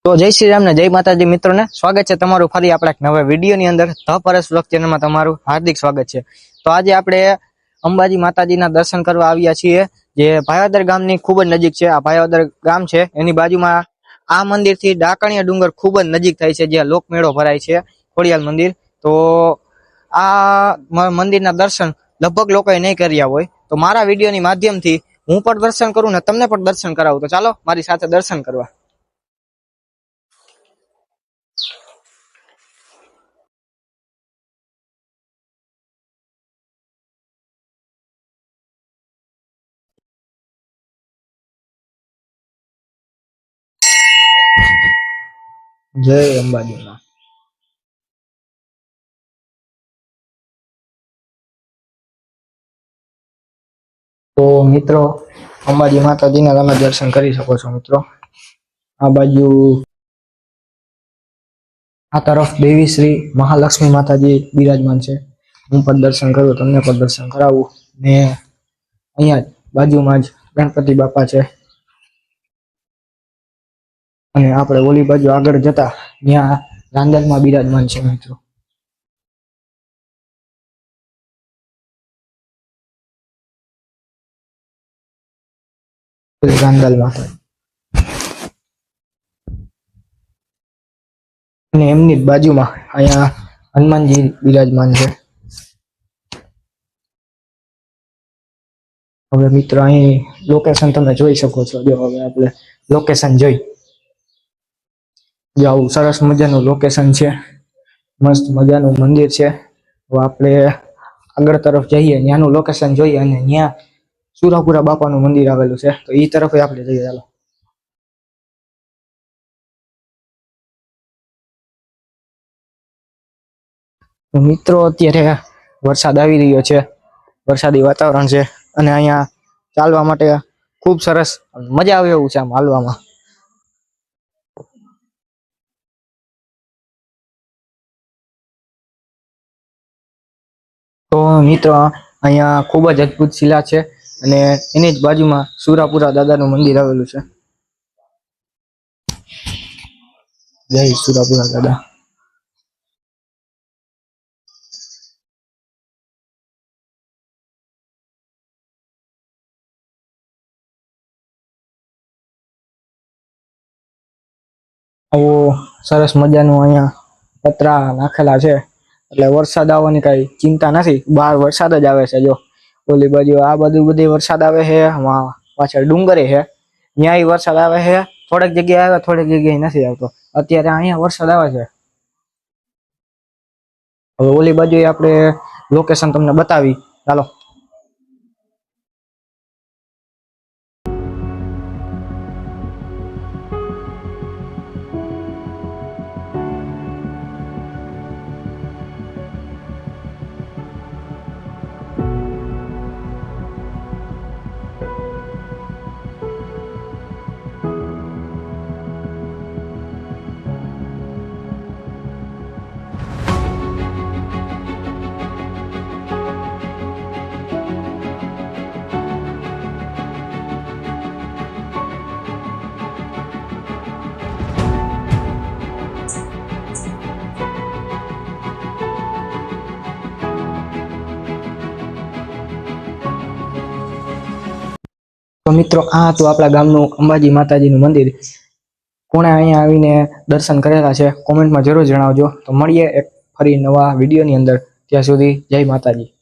તો જય શ્રી રામ ને જય માતાજી મિત્રોને સ્વાગત છે તમારું ફરી આપણા એક નવા વિડીયોની અંદર ધ પરેશ વ્લોગ ચેનલમાં તમારું હાર્દિક સ્વાગત છે। તો આજે આપણે અંબાજી માતાજીના દર્શન કરવા આવ્યા છીએ, જે ભાયોદર ગામની ખૂબ જ નજીક છે। આ ભાયોદર ગામ છે, એની બાજુમાં આ મંદિરથી ડાકણિયા ડુંગર ખૂબ જ નજીક થાય છે, જ્યાં લોકમેળો ભરાય છે, ખોડિયાલ મંદિર। તો આ મંદિરના દર્શન લગભગ લોકોએ નહીં કર્યા હોય, તો મારા વિડીયોની માધ્યમથી હું પણ દર્શન કરું ને તમને પણ દર્શન કરાવું। તો ચાલો મારી સાથે દર્શન કરવા। જય અંબાજીમાં। તો મિત્રો અંબાજી માતાજીના તમે દર્શન કરી શકો છો। મિત્રો આ બાજુ આ તરફ દેવી શ્રી મહાલક્ષ્મી માતાજી બિરાજમાન છે। હું પણ દર્શન કરું, તમને પણ દર્શન કરાવું ને અહીંયા જ બાજુમાં જ ગણપતિ બાપા છે, અને આપણે ઓલી બાજુ આગળ જતા ત્યાં રાંદલમાં બિરાજમાન છે। મિત્રો રાંદલમાં અને એમની જ બાજુમાં અહીંયા હનુમાનજી બિરાજમાન છે। હવે મિત્રો અહીં લોકેશન તમે જોઈ શકો છો। જો હવે આપણે લોકેશન જોઈ, જો આવું સરસ મજાનું લોકેશન છે, મસ્ત મજાનું મંદિર છે। તો આપણે આગળ તરફ જઈએ, ત્યાંનું લોકેશન જોઈએ, અને ત્યાં સુરાપુરા બાપાનું મંદિર આવેલું છે, તો એ તરફ આપણે જઈએ। ચાલો મિત્રો, અત્યારે વરસાદ આવી રહ્યો છે, વરસાદી વાતાવરણ છે, અને અહીંયા ચાલવા માટે ખૂબ સરસ મજા આવે એવું છે આમ હાલવામાં। તો મિત્રો અહીંયા ખૂબ જ અદ્ભુત શિલા છે, અને એની જ બાજુમાં સુરાપુરા દાદાનું મંદિર આવેલું છે। જય સુરાપુરા દાદા। આવું સરસ મજાનું અહીંયા પતરા નાખેલા છે, એટલે વરસાદ આવવાની કઈ ચિંતા નથી। બહાર વરસાદ જ આવે છે। જો ઓલી બાજુ આ બધી વરસાદ આવે છે, પાછળ ડુંગરે છે, ત્યાં વરસાદ આવે છે। થોડીક જગ્યાએ આવે, થોડીક જગ્યાએ નથી આવતો। અત્યારે અહીંયા વરસાદ આવે છે। હવે ઓલી બાજુ આપણે લોકેશન તમને બતાવી, ચાલો। તો મિત્રો આ તો આપણા ગામનું અંબાજી માતાજીનું મંદિર। કોણે અહીંયા આવીને દર્શન કરેલા છે કોમેન્ટમાં જરૂર જણાવજો। તો મળીએ એક ફરી નવા વિડીયોની અંદર, ત્યાં સુધી જય માતાજી।